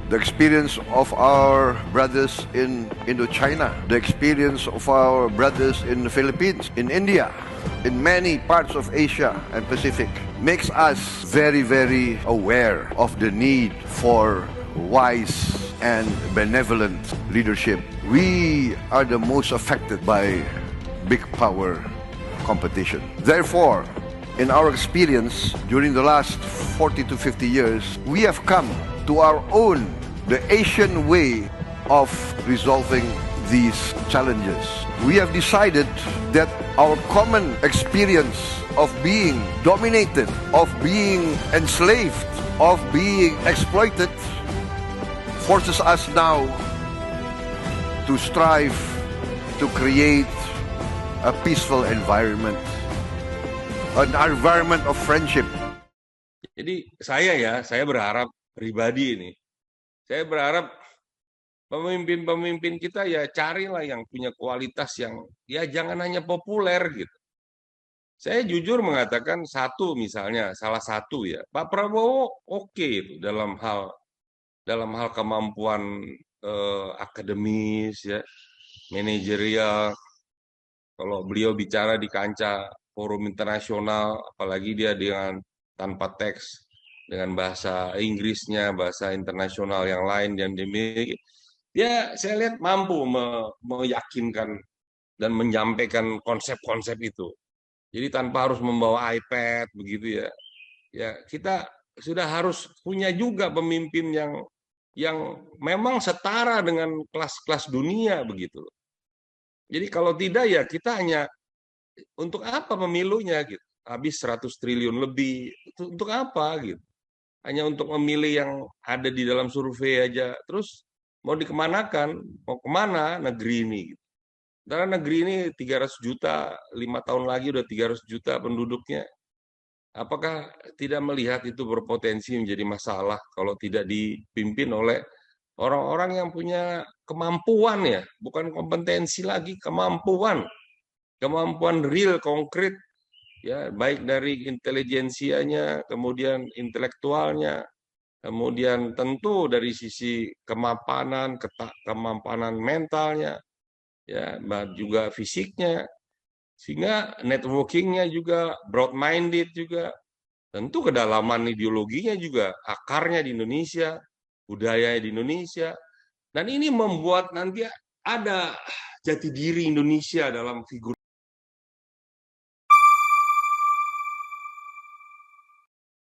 the experience of our brothers in Indochina, the experience of our brothers in the Philippines, in India, in many parts of Asia and Pacific, makes us very, very aware of the need for wise and benevolent leadership. We are the most affected by big power competition. Therefore, in our experience during the last 40 to 50 years, we have come to our own, the Asian way of resolving these challenges. We have decided that our common experience of being dominated, of being enslaved, of being exploited, forces us now to strive to create a peaceful environment, an environment of friendship. Jadi saya berharap pribadi ini, saya berharap pemimpin-pemimpin kita ya carilah yang punya kualitas yang ya jangan hanya populer gitu. Saya jujur mengatakan misalnya salah satu ya Pak Prabowo oke dalam hal kemampuan akademis ya, manajerial. Kalau beliau bicara di kancah forum internasional, apalagi dia dengan tanpa teks, dengan bahasa Inggrisnya, bahasa internasional yang lain yang dimiliki, dia saya lihat mampu meyakinkan dan menyampaikan konsep-konsep itu. Jadi tanpa harus membawa iPad begitu ya. Ya kita sudah harus punya juga pemimpin yang memang setara dengan kelas-kelas dunia begitu. Jadi kalau tidak ya kita hanya untuk apa pemilunya gitu. Habis 100 triliun lebih, untuk apa gitu. Hanya untuk memilih yang ada di dalam survei aja. Terus mau dikemanakan, mau kemana negeri ini gitu. Karena negeri ini 300 juta, 5 tahun lagi udah 300 juta penduduknya. Apakah tidak melihat itu berpotensi menjadi masalah kalau tidak dipimpin oleh orang-orang yang punya kemampuan ya, bukan kompetensi lagi, kemampuan real, konkret, ya baik dari intelijensianya, kemudian intelektualnya, kemudian tentu dari sisi kemapanan mentalnya, ya juga fisiknya, sehingga networkingnya juga broad-minded juga, tentu kedalaman ideologinya juga, akarnya di Indonesia, budaya di Indonesia, dan ini membuat nanti ada jati diri Indonesia dalam figur